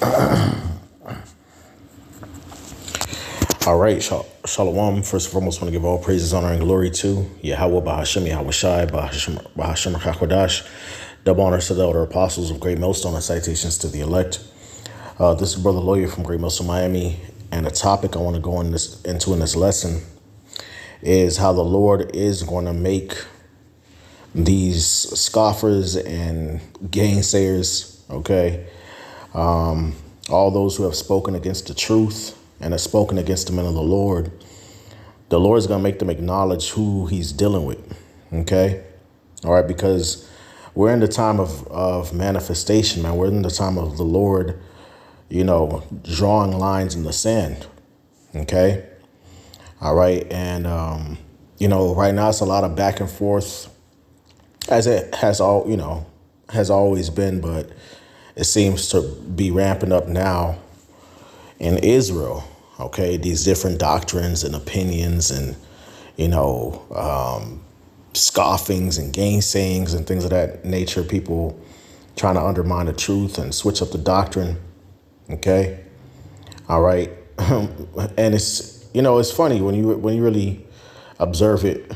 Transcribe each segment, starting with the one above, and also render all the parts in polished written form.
All right, Shalom. First and foremost, I want to give all praises, honor, and glory to Yahweh, Bahashem, Yahweh Shai, Bahashem HaKodash. Double honors to the elder apostles of Great Millstone and citations to the elect. This is Brother Lawyer from Great Millstone, Miami, and the topic I want to go into in this lesson is how the Lord is going to make these scoffers and gainsayers, okay, all those who have spoken against the truth and have spoken against the men of the Lord is going to make them acknowledge who he's dealing with. Okay. All right. Because we're in the time of manifestation, man. We're in the time of the Lord, drawing lines in the sand. Okay. All right. And, right now it's a lot of back and forth as it has has always been, but it seems to be ramping up now in Israel. Okay, these different doctrines and opinions and, scoffings and gainsayings and things of that nature, people trying to undermine the truth and switch up the doctrine. Okay. All right. And it's funny when you really observe it,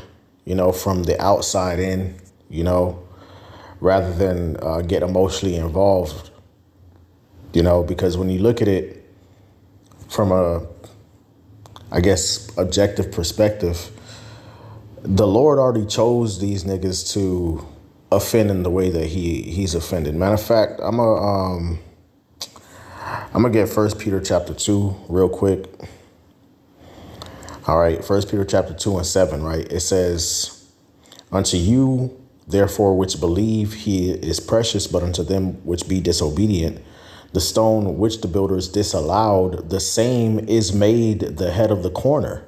from the outside in, rather than get emotionally involved, because when you look at it from a, objective perspective, the Lord already chose these niggas to offend in the way that he's offended. Matter of fact, I'm gonna get 1 Peter chapter 2 real quick. All right, 1 Peter chapter 2 and 7, right? It says, "Unto you, therefore, which believe, he is precious, but unto them which be disobedient, the stone which the builders disallowed, the same is made the head of the corner,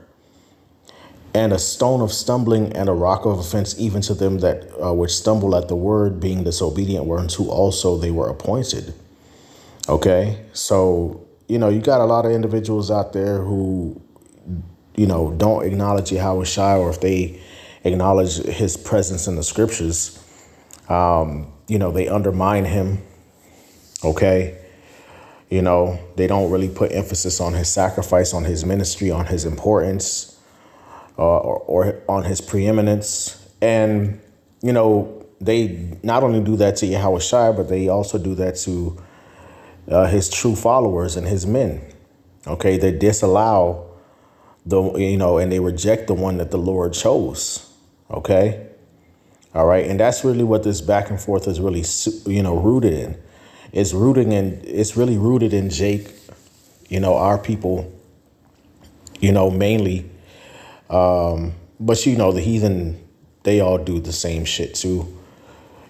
and a stone of stumbling and a rock of offense, even to them that which stumble at the word, being disobedient, whereunto also they were appointed." Okay, so, you got a lot of individuals out there who, don't acknowledge Yahweh Shai, or if they acknowledge his presence in the scriptures, they undermine him. Okay. They don't really put emphasis on his sacrifice, on his ministry, on his importance, or on his preeminence. And, they not only do that to Yahweh Shai, but they also do that to his true followers and his men. Okay. They disallow and they reject the one that the Lord chose. Okay. All right. And that's really what this back and forth is really, rooted in. It's really rooted in Jake, our people, mainly. But, the heathen, they all do the same shit too,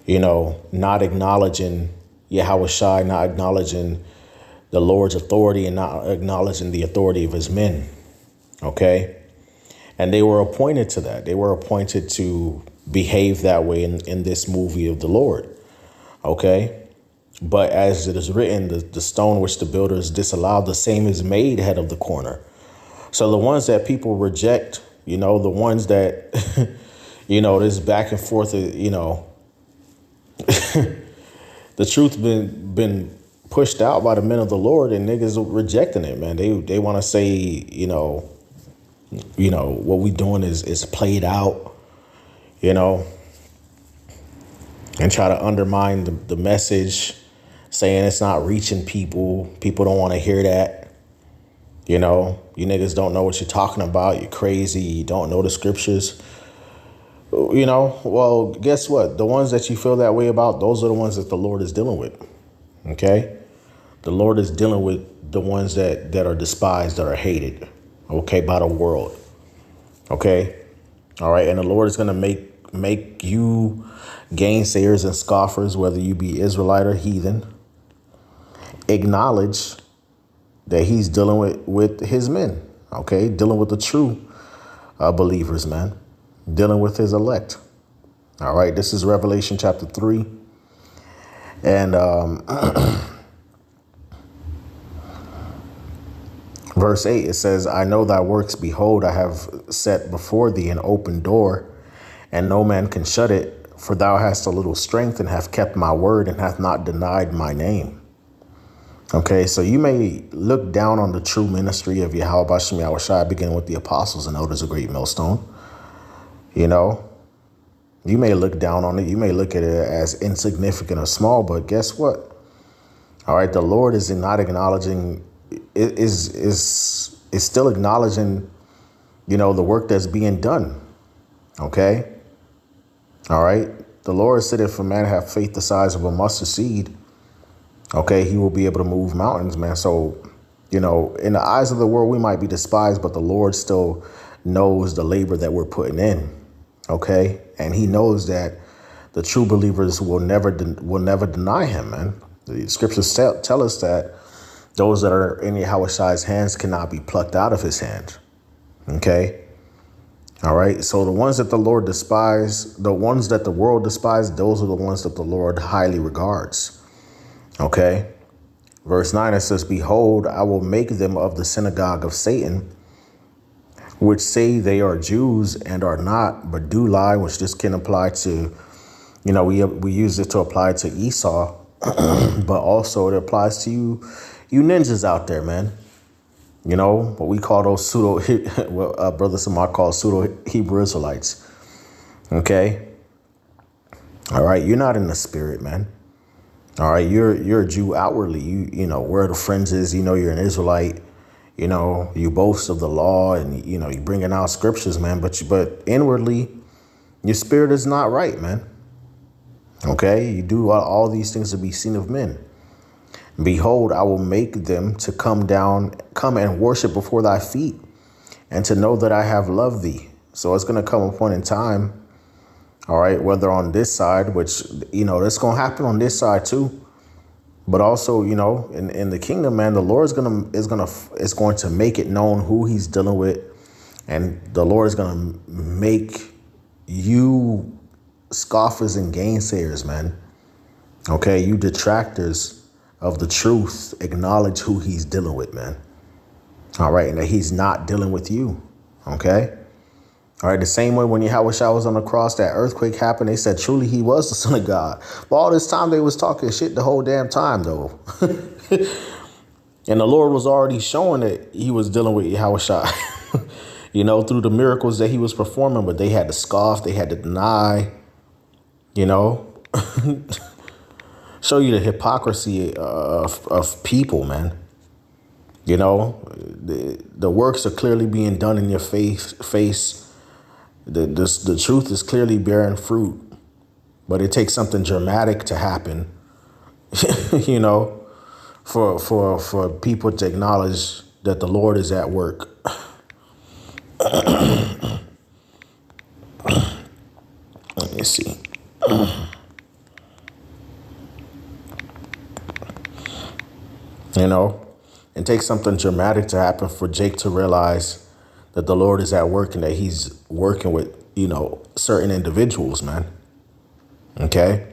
not acknowledging Yahweh Shai, not acknowledging the Lord's authority, and not acknowledging the authority of his men. OK, and they were appointed to that. They were appointed to behave that way in this movie of the Lord. OK. But as it is written, the stone which the builders disallowed, the same is made head of the corner. So the ones that people reject, the ones that, this back and forth, the truth been pushed out by the men of the Lord, and niggas are rejecting it, man. They want to say, what we doing is played out, and try to undermine the message, saying it's not reaching people. People don't want to hear that. You niggas don't know what you're talking about. You're crazy. You don't know the scriptures. Well, guess what? The ones that you feel that way about, those are the ones that the Lord is dealing with. Okay. The Lord is dealing with the ones that are despised, that are hated. Okay. By the world. Okay. All right. And the Lord is going to make you gainsayers and scoffers, whether you be Israelite or heathen, acknowledge that he's dealing with his men. Okay. Dealing with the true believers, man. Dealing with his elect. All right. This is Revelation chapter 3. And verse 8, it says, "I know thy works. Behold, I have set before thee an open door, and no man can shut it. For thou hast a little strength, and have kept my word, and hath not denied my name." Okay, so you may look down on the true ministry of Yahweh Bashem Yahweh Shai, beginning with the apostles and elders of Great Millstone. You know, you may look down on it. You may look at it as insignificant or small, but guess what? All right, the Lord is not acknowledging, is still acknowledging, you know, the work that's being done. Okay. All right. The Lord said, if a man have faith the size of a mustard seed, okay, he will be able to move mountains, man. So, you know, in the eyes of the world, we might be despised, but the Lord still knows the labor that we're putting in. Okay. And he knows that the true believers will never deny him, man. The scriptures tell us that those that are in Yahweh Shai's hands cannot be plucked out of his hand. Okay. All right. So the ones that the Lord despise, the ones that the world despise, those are the ones that the Lord highly regards. Okay. Verse 9, it says, behold, I will make them of the synagogue of Satan, which say they are Jews and are not, but do lie, which this can apply to, you know, we use it to apply to Esau, but also it applies to you ninjas out there, man. You know, what we call those Brother Samar calls pseudo Hebrew Israelites. Okay. All right. You're not in the spirit, man. All right. You're a Jew outwardly. You know, where the fringes, you know, you're an Israelite. You know, you boast of the law and, you know, you bringing out scriptures, man. But inwardly, your spirit is not right, man. OK, you do all these things to be seen of men. Behold, I will make them to come and worship before thy feet, and to know that I have loved thee. So it's going to come a point in time. All right. Whether on this side, which, you know, that's going to happen on this side, too. But also, you know, in the kingdom, man, the Lord is going to make it known who he's dealing with. And the Lord is going to make you scoffers and gainsayers, man. OK, you detractors of the truth, acknowledge who he's dealing with, man. All right. And that he's not dealing with you. OK. All right. The same way when Yahweh Shai was on the cross, that earthquake happened. They said truly he was the Son of God. But all this time they was talking shit the whole damn time, though. And the Lord was already showing that he was dealing with Yahweh Shai, you know, through the miracles that he was performing. But they had to scoff. They had to deny, you know. Show you the hypocrisy of people, man. You know, the works are clearly being done in your face. The truth is clearly bearing fruit, but it takes something dramatic to happen, you know, for people to acknowledge that the Lord is at work. Let me see. You know, it takes something dramatic to happen for Jake to realize that the Lord is at work and that he's working with, you know, certain individuals, man. OK.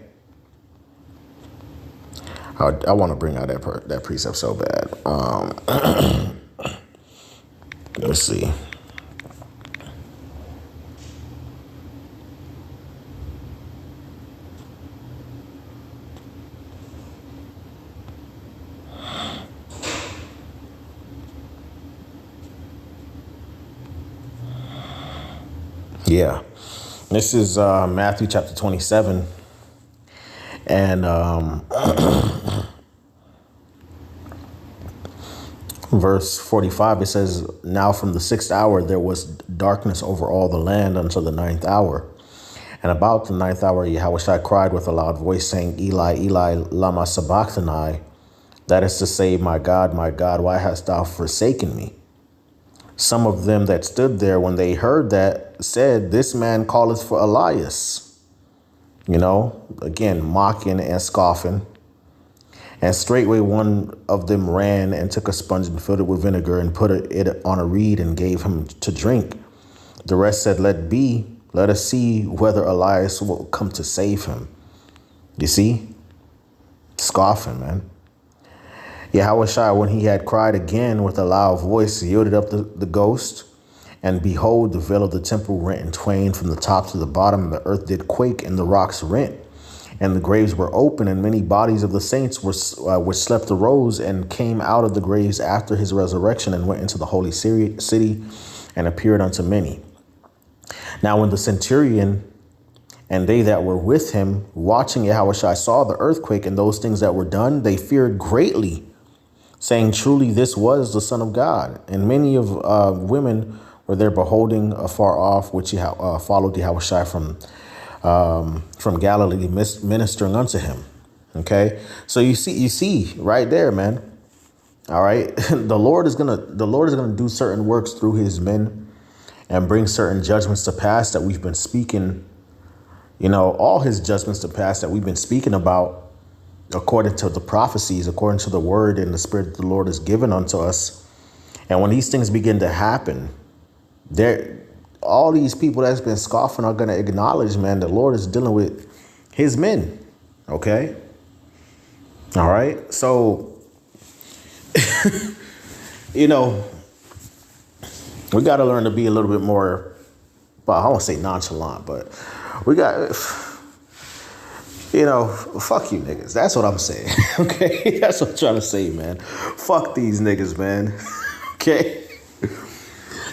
I want to bring out that precept so bad. Let's see. Yeah, this is Matthew chapter 27. And verse 45, it says, now from the 6th hour, there was darkness over all the land until the 9th hour. And about the 9th hour, Yahweh Shai cried with a loud voice, saying, Eli, Eli, lama sabachthani. That is to say, my God, why hast thou forsaken me? Some of them that stood there when they heard that said, this man calleth for Elias. You know, again, mocking and scoffing. And straightway one of them ran and took a sponge and filled it with vinegar and put it on a reed and gave him to drink. The rest said, let be, let us see whether Elias will come to save him. You see? Scoffing, man. Yahweh Shai, when he had cried again with a loud voice, yielded up the ghost. And behold, the veil of the temple rent in twain from the top to the bottom, and the earth did quake, and the rocks rent. And the graves were open, and many bodies of the saints were which slept arose and came out of the graves after his resurrection and went into the holy city and appeared unto many. Now when the centurion and they that were with him watching Yahushua saw the earthquake and those things that were done, they feared greatly, saying, truly, this was the Son of God. And many of women were there beholding afar off, which followed Yahushua from Galilee, ministering unto him. Okay, so you see right there, man. All right, the Lord is gonna do certain works through his men and bring certain judgments to pass that we've been speaking. All his judgments to pass that we've been speaking about, according to the prophecies, according to the word and the spirit that the Lord has given unto us. And when these things begin to happen, all these people that's been scoffing are going to acknowledge, man, the Lord is dealing with his men. Okay. All right. So, we got to learn to be a little bit more, well, I won't say nonchalant, but we got, fuck you niggas. That's what I'm saying. Okay. That's what I'm trying to say, man. Fuck these niggas, man. Okay.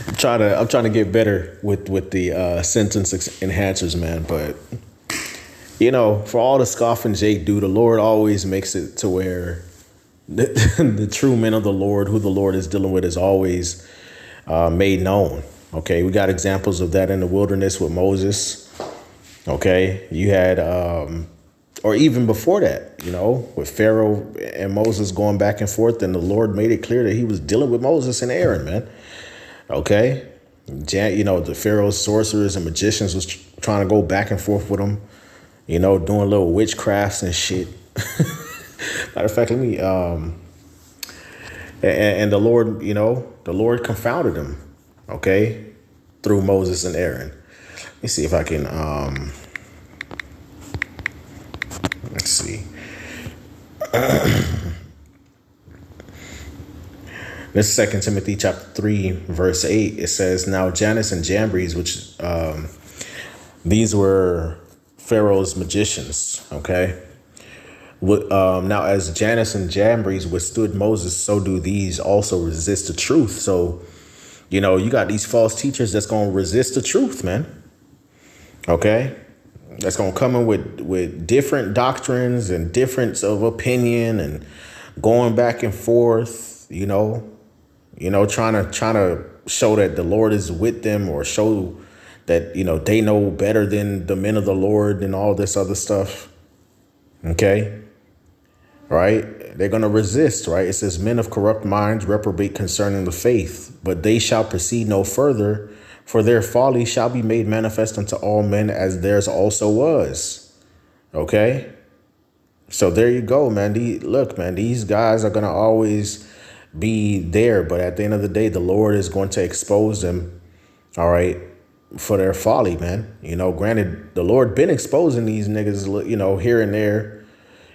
I'm trying to get better with the sentence enhancers, man. But, for all the scoffing Jake do, the Lord always makes it to where the true men of the Lord, who the Lord is dealing with, is always made known. Okay, we got examples of that in the wilderness with Moses. Okay, you had, or even before that, with Pharaoh and Moses going back and forth, and the Lord made it clear that he was dealing with Moses and Aaron, man. Okay, the Pharaoh's sorcerers and magicians was trying to go back and forth with him, doing little witchcrafts and shit. Matter of fact, let me, and the Lord, the Lord confounded him, okay, through Moses and Aaron. Let me see if I can, let's see. This 2 Timothy chapter 3, verse 8, it says, now Jannes and Jambres, which these were Pharaoh's magicians, okay? Now, as Jannes and Jambres withstood Moses, so do these also resist the truth. So, you got these false teachers that's going to resist the truth, man. Okay? That's going to come in with different doctrines and difference of opinion and going back and forth, trying to show that the Lord is with them, or show that, they know better than the men of the Lord and all this other stuff. Okay. Right. They're going to resist. Right. It says, men of corrupt minds reprobate concerning the faith, but they shall proceed no further, for their folly shall be made manifest unto all men, as theirs also was. Okay. So there you go, man. Look, man, these guys are going to always be there, but at the end of the day, the Lord is going to expose them, all right, for their folly, man. Granted, the Lord been exposing these niggas, here and there,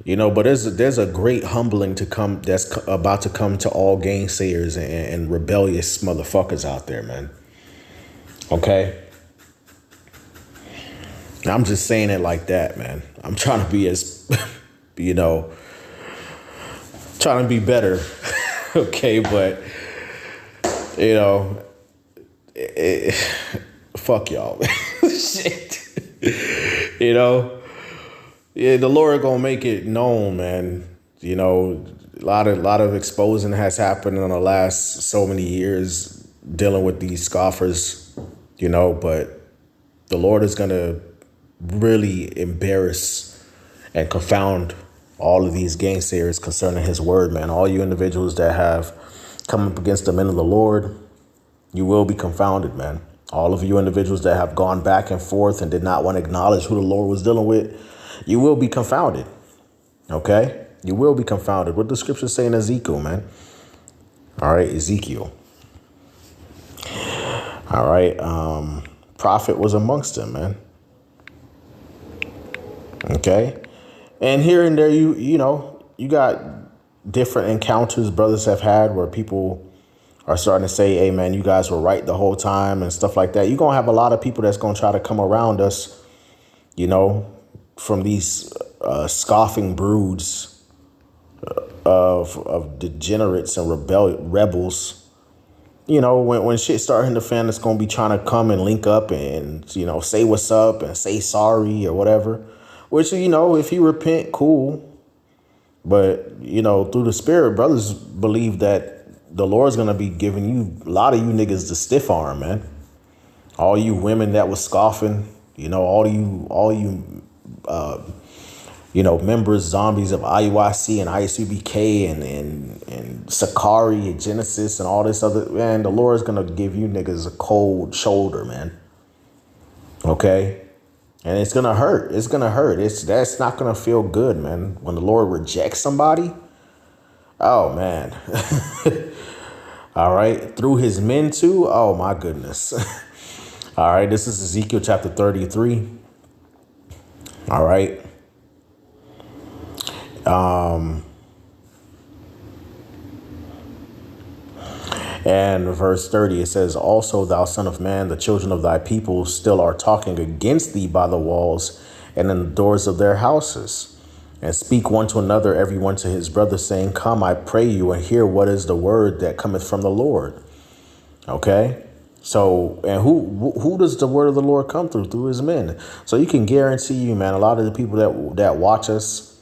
but there's a great humbling to come that's about to come to all gainsayers and rebellious motherfuckers out there, man. Okay. I'm just saying it like that, man. I'm trying to be as, trying to be better. Okay, but, fuck y'all. Shit. Yeah, the Lord gonna make it known, man. A lot of exposing has happened in the last so many years dealing with these scoffers, but the Lord is gonna really embarrass and confound all of these gainsayers concerning his word, man. All you individuals that have come up against the men of the Lord, you will be confounded, man. All of you individuals that have gone back and forth and did not want to acknowledge who the Lord was dealing with, you will be confounded. Okay? You will be confounded. What the scripture say in Ezekiel, man? All right, Ezekiel. All right. Prophet was amongst them, man. Okay? And here and there, you got different encounters brothers have had where people are starting to say, hey, man, you guys were right the whole time and stuff like that. You're going to have a lot of people that's going to try to come around us, from these scoffing broods of degenerates and rebels. You know, when shit start hitting the fan, it's going to be trying to come and link up and, you know, say what's up and say sorry or whatever. Which, you know, if you repent, cool. But, you know, through the spirit, brothers believe that the Lord's going to be giving you, a lot of you niggas, the stiff arm, man. All you women that was scoffing, you know, all you, you know, members, zombies of IUIC and ISUBK and Sakari and Genesis and all this other, man, the Lord's going to give you niggas a cold shoulder, man. Okay? And it's going to hurt. It's going to hurt. That's not going to feel good, man. When the Lord rejects somebody, oh, man. All right? Through his men too? Oh, my goodness. All right, this is Ezekiel chapter 33. All right. And verse 30, it says, also, thou son of man, the children of thy people still are talking against thee by the walls and in the doors of their houses, and speak one to another, every one to his brother, saying, come, I pray you, and hear what is the word that cometh from the Lord. Okay. So, and who does the word of the Lord come through? Through his men. So you can guarantee you, man, a lot of the people that watch us,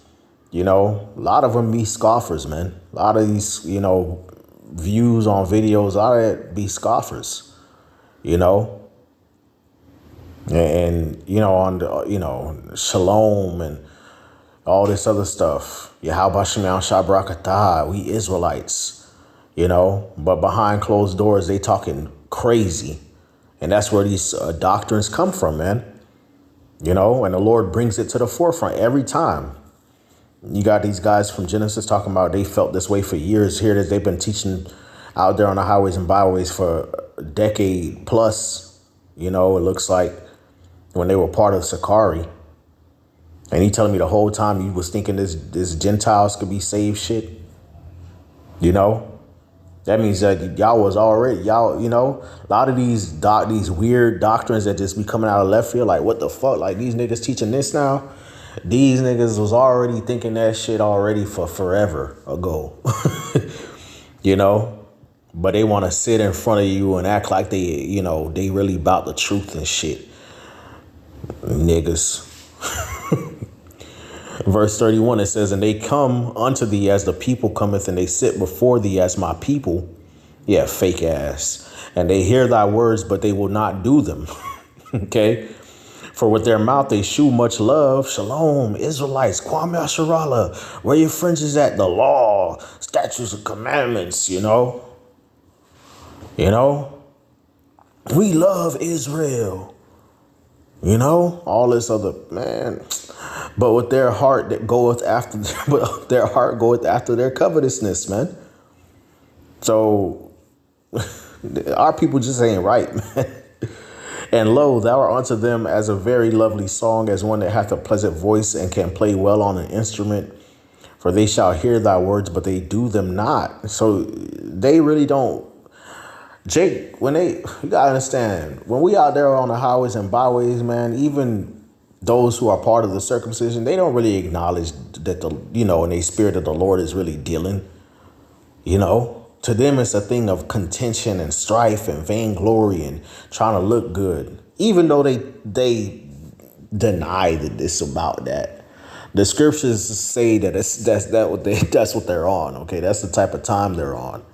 you know, a lot of them be scoffers, man. A lot of these, you know, views on videos, a lot of it be scoffers, you know. And you know, on the, you know, shalom and all this other stuff. Yahweh Shemel Shabrakatah, we Israelites, you know, but behind closed doors, they talking crazy. And that's where these doctrines come from, man. You know, and the Lord brings it to the forefront every time. You got these guys from Genesis talking about they felt this way for years. Here it is. They've been teaching out there on the highways and byways for a decade plus. You know, it looks like when they were part of Sakari. And he telling me the whole time you was thinking this Gentiles could be saved shit. You know, that means that y'all was already, y'all, you know, a lot of these weird doctrines that just be coming out of left field. Like, what the fuck? Like, these niggas teaching this now? These niggas was already thinking that shit already for forever ago, you know, but they want to sit in front of you and act like they, you know, they really about the truth and shit. Niggas. Verse 31, it says, and they come unto thee as the people cometh, and they sit before thee as my people. Yeah, fake ass. And they hear thy words, but they will not do them. Okay. For with their mouth they shew much love. Shalom, Israelites, Kwame Asharala. Where your fringes at? The law, statutes and commandments, you know. You know. We love Israel. You know, all this other, man. But with their heart that goeth after, but their heart goeth after their covetousness, man. So our people just ain't right, man. And lo, thou art unto them as a very lovely song, as one that hath a pleasant voice and can play well on an instrument. For they shall hear thy words, but they do them not. So they really don't. Jake, you gotta understand, when we out there on the highways and byways, man, even those who are part of the circumcision, they don't really acknowledge that in their spirit that the Lord is really dealing, you know. To them, it's a thing of contention and strife and vainglory and trying to look good, even though they deny that it's about that. The scriptures say that that's what they're on. OK, that's the type of time they're on.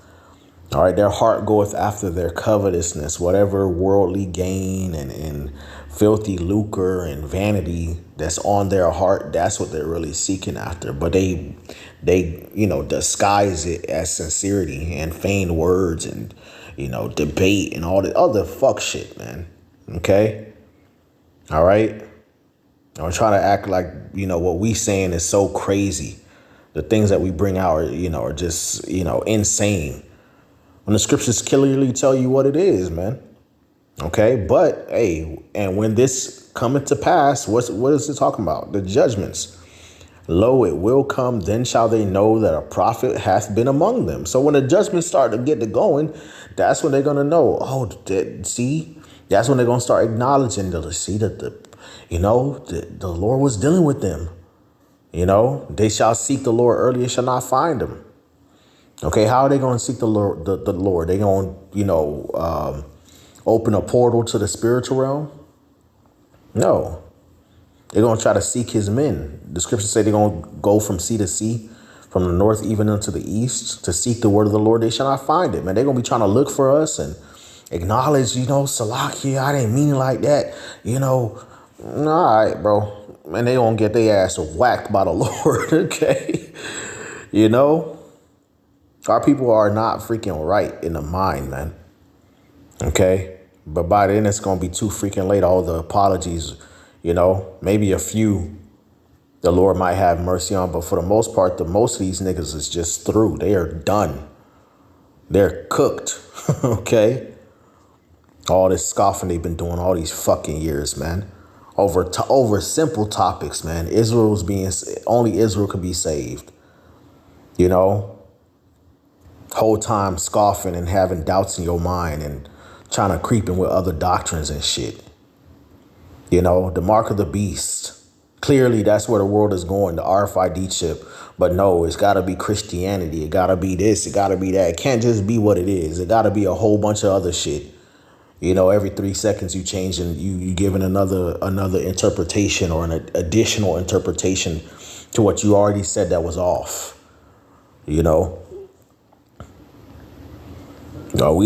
All right. Their heart goeth after their covetousness, whatever worldly gain and filthy lucre and vanity that's on their heart. That's what they're really seeking after. But they disguise it as sincerity and feigned words and, debate and all the other fuck shit, man. OK. All right. I'm trying to act like, what we saying is so crazy. The things that we bring out are just, insane. When the scriptures clearly tell you what it is, man. OK, but hey, and when this cometh to pass, what is it talking about? The judgments. Lo, it will come, then shall they know that a prophet hath been among them. So when the judgments start to get to going, that's when they're going to know. Oh, see, that's when they're going to start acknowledging the Lord was dealing with them. You know, they shall seek the Lord early and shall not find him. Okay, how are they going to seek the Lord? The Lord, they going to, open a portal to the spiritual realm? No, they're going to try to seek his men. The scriptures say they're going to go from sea to sea, from the north even unto the east, to seek the word of the Lord. They shall not find it, man. They're going to be trying to look for us and acknowledge, Salakia, I didn't mean it like that. All right, bro. And they going to get their ass whacked by the Lord, okay? Our people are not freaking right in the mind, man. Okay? But by then, it's going to be too freaking late. All the apologies, maybe a few the Lord might have mercy on. But for the most part, most of these niggas is just through. They are done. They're cooked. Okay? All this scoffing they've been doing all these fucking years, man. Over simple topics, man. Only Israel could be saved. Whole time scoffing and having doubts in your mind and trying to creep in with other doctrines and shit. The mark of the beast. Clearly, that's where the world is going, the RFID chip. But no, it's got to be Christianity. It got to be this. It got to be that. It can't just be what it is. It got to be a whole bunch of other shit. Every 3 seconds you change and you giving another interpretation or an additional interpretation to what you already said that was off. We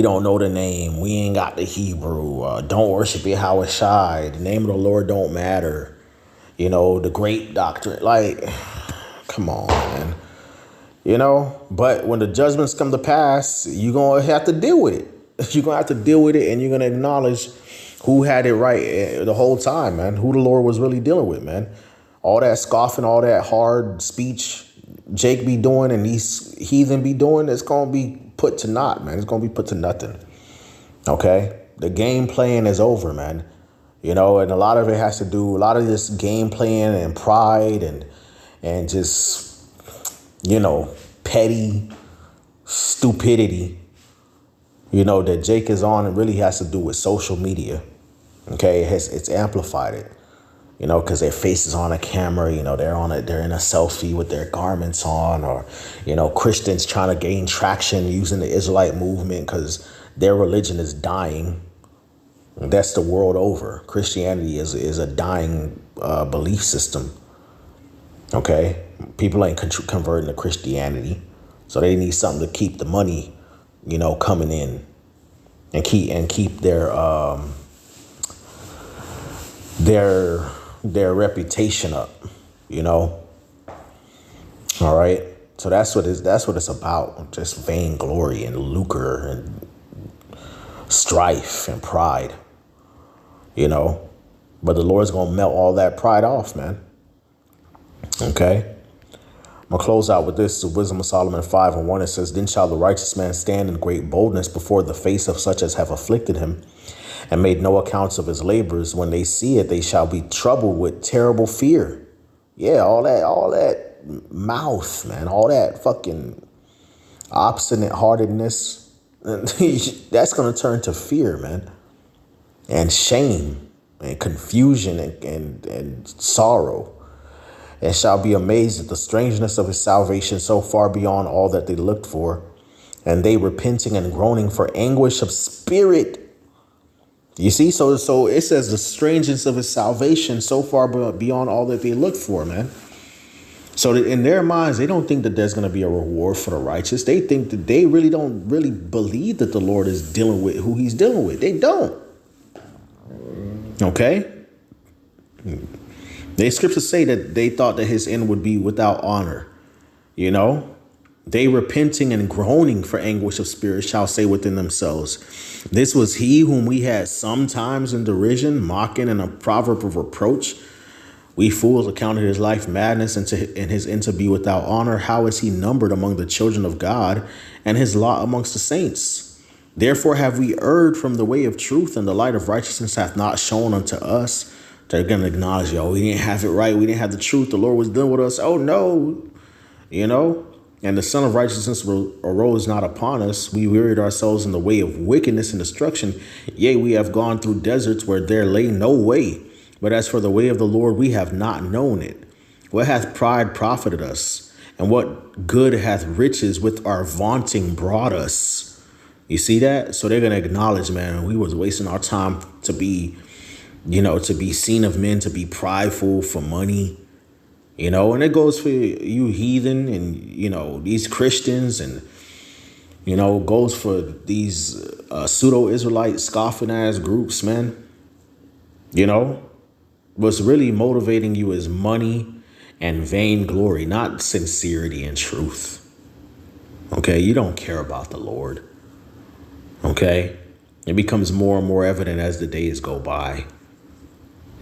don't know the name. We ain't got the Hebrew. Don't worship Yahweh Shai. The name of the Lord don't matter. The great doctrine. Like, come on, man. But when the judgments come to pass, you're going to have to deal with it. You're going to have to deal with it, and you're going to acknowledge who had it right the whole time, man. Who the Lord was really dealing with, man. All that scoffing, all that hard speech Jake be doing and these heathen be doing, it's going to be put to naught, man. It's going to be put to nothing. Okay? The game playing is over, man. And a lot of it has to do, a lot of this game playing and pride and just, petty stupidity, that Jake is on, it really has to do with social media. Okay? It's amplified it. Because their face is on a camera, they're in a selfie with their garments on, or, Christians trying to gain traction using the Israelite movement because their religion is dying. That's the world over. Christianity is a dying belief system. Okay. People ain't converting to Christianity. So they need something to keep the money, coming in and keep their reputation up, All right. So that's what it's about. Just vainglory and lucre and strife and pride, But the Lord's going to melt all that pride off, man. Okay. I'm going to close out with this. The Wisdom of Solomon 5:1. It says, "Then shall the righteous man stand in great boldness before the face of such as have afflicted him and made no accounts of his labors. When they see it, they shall be troubled with terrible fear." Yeah, all that mouth, man, all that fucking obstinate heartedness, that's going to turn to fear, man, and shame and confusion and sorrow. And shall be amazed at the strangeness of his salvation, so far beyond all that they looked for, and they repenting and groaning for anguish of spirit. You see, so it says the strangeness of his salvation so far beyond all that they looked for, man. So that in their minds, they don't think that there's going to be a reward for the righteous. They think that they really don't really believe that the Lord is dealing with who he's dealing with. They don't. Okay. The scriptures say that they thought that his end would be without honor. They repenting and groaning for anguish of spirit shall say within themselves, "This was he whom we had sometimes in derision, mocking and a proverb of reproach. We fools accounted his life madness and his end to be without honor. How is he numbered among the children of God and his lot amongst the saints? Therefore have we erred from the way of truth, and the light of righteousness hath not shone unto us." They're going to acknowledge, we didn't have it right. We didn't have the truth. The Lord was done with us. Oh, no. And the Son of Righteousness arose not upon us. We wearied ourselves in the way of wickedness and destruction. Yea, we have gone through deserts where there lay no way. But as for the way of the Lord, we have not known it. What hath pride profited us? And what good hath riches with our vaunting brought us? You see that? So they're going to acknowledge, man, we was wasting our time to be, to be seen of men, to be prideful for money, and it goes for you heathen and, these Christians and, goes for these pseudo-Israelite scoffing ass groups, man. What's really motivating you is money and vainglory, not sincerity and truth. Okay, you don't care about the Lord. Okay, it becomes more and more evident as the days go by.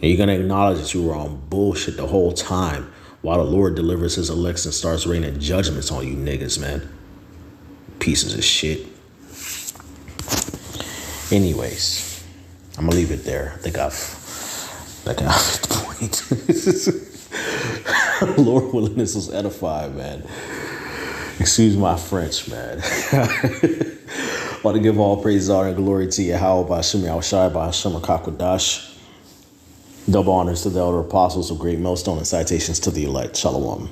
And you're going to acknowledge that you were on bullshit the whole time while the Lord delivers his elects and starts raining judgments on you niggas, man. Pieces of shit. Anyways, I'm going to leave it there. I think I've hit the point. Lord willing, this was edifying, man. Excuse my French, man. Want to give all praise, honor, and glory to Yahweh by Hashem Yahushai by Hashem HaKakwadash. Double honors to the elder apostles of Great Millstone and citations to the elect. Shalom.